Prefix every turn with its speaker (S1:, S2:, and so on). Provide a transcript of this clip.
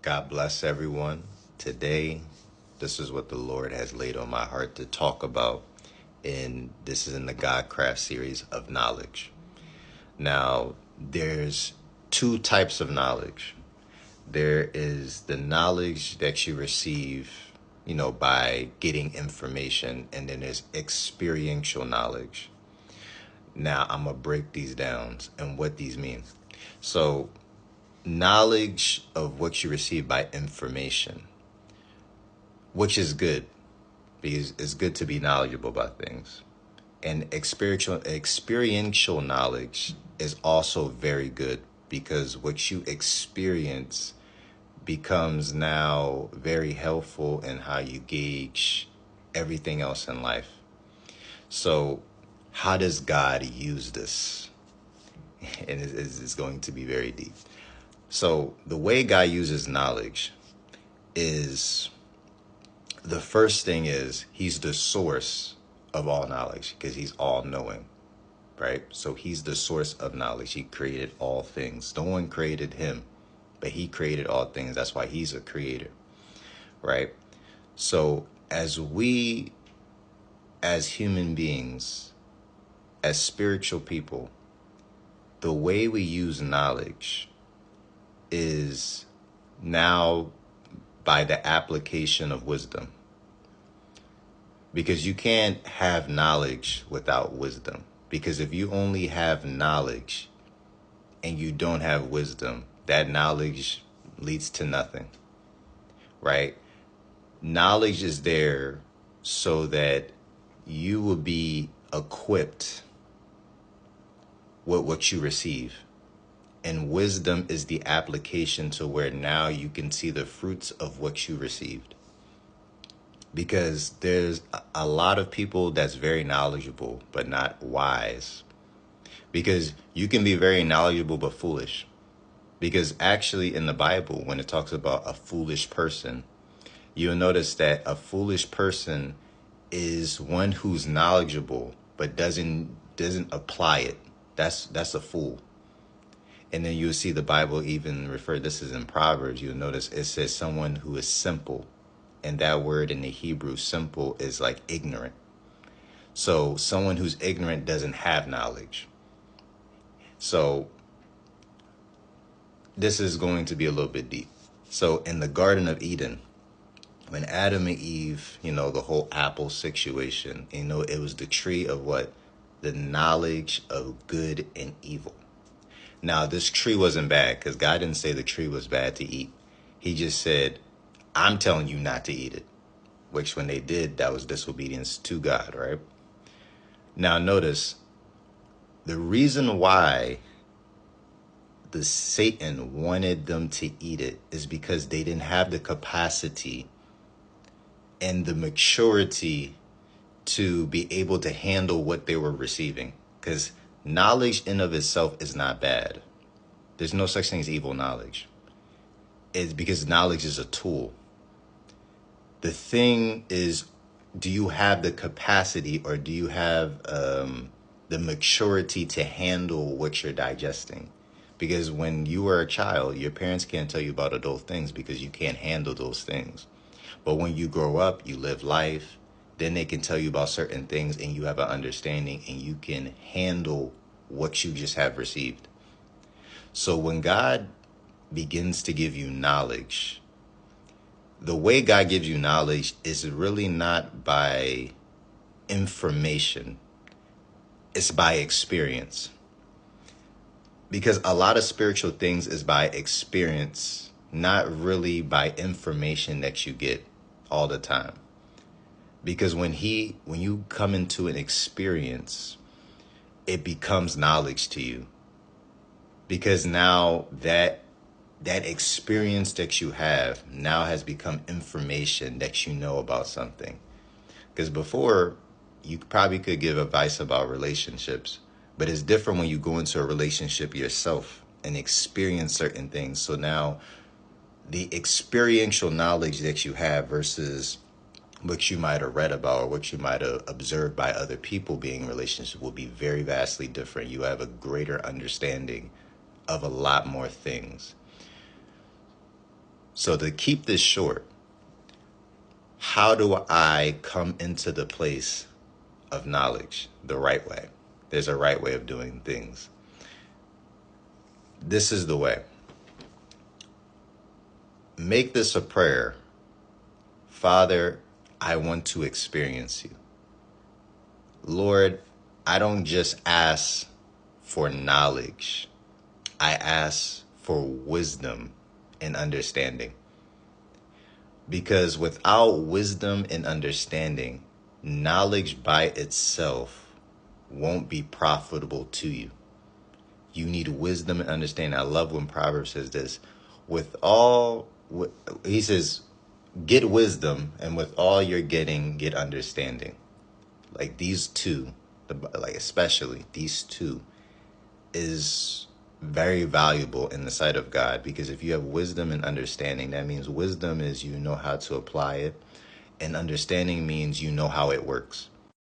S1: God bless everyone. Today, this is what the Lord has laid on my heart to talk about, and this is in the Godcraft series of knowledge. Now, there's two types of knowledge. There is the knowledge that you receive, by getting information, and then there's experiential knowledge. Now, I'm going to break these down and what these mean. So, knowledge of what you receive by information, which is good because it's good to be knowledgeable about things. And experiential knowledge is also very good because what you experience becomes now very helpful in how you gauge everything else in life. So, how does God use this? And it's going to be very deep. So, the way God uses knowledge is, the first thing is he's the source of all knowledge because he's all knowing, right? So he's the source of knowledge. He created all things. No one created him, but he created all things. That's why he's a creator, right? So as human beings, as spiritual people, the way we use knowledge is now by the application of wisdom. Because you can't have knowledge without wisdom. Because if you only have knowledge and you don't have wisdom, that knowledge leads to nothing, right? Knowledge is there so that you will be equipped with what you receive. And wisdom is the application to where now you can see the fruits of what you received. Because there's a lot of people that's very knowledgeable, but not wise. Because you can be very knowledgeable, but foolish. Because actually in the Bible, when it talks about a foolish person, you'll notice that a foolish person is one who's knowledgeable, but doesn't apply it. That's a fool. And then you'll see the Bible even refer, this is in Proverbs, you'll notice it says someone who is simple. And that word in the Hebrew, simple, is like ignorant. So someone who's ignorant doesn't have knowledge. So this is going to be a little bit deep. So in the Garden of Eden, when Adam and Eve, the whole apple situation, it was the tree of what? The knowledge of good and evil. Now, this tree wasn't bad because God didn't say the tree was bad to eat. He just said, I'm telling you not to eat it. Which when they did, that was disobedience to God, right? Now, notice the reason why the Satan wanted them to eat it is because they didn't have the capacity and the maturity to be able to handle what they were receiving. Because knowledge in of itself is not bad. There's no such thing as evil knowledge. It's because knowledge is a tool. The thing is, do you have the capacity or do you have the maturity to handle what you're digesting? Because when you were a child, your parents can't tell you about adult things because you can't handle those things. But when you grow up, you live life, then they can tell you about certain things and you have an understanding and you can handle what you just have received. So when God begins to give you knowledge, the way God gives you knowledge is really not by information. It's by experience. Because a lot of spiritual things is by experience, not really by information that you get all the time. Because when you come into an experience, it becomes knowledge to you. Because now that experience that you have now has become information that you know about something. Because before, you probably could give advice about relationships, but it's different when you go into a relationship yourself and experience certain things. So now the experiential knowledge that you have versus what you might have read about or what you might have observed by other people being in relationships will be very vastly different. You have a greater understanding of a lot more things. So to keep this short, how do I come into the place of knowledge the right way? There's a right way of doing things. This is the way. Make this a prayer. Father, I want to experience you. Lord, I don't just ask for knowledge. I ask for wisdom and understanding. Because without wisdom and understanding, knowledge by itself won't be profitable to you. You need wisdom and understanding. I love when Proverbs says this. He says, get wisdom, and with all you're getting, get understanding. Like these two, like especially these two, is very valuable in the sight of God, because if you have wisdom and understanding, that means wisdom is you know how to apply it, and understanding means you know how it works.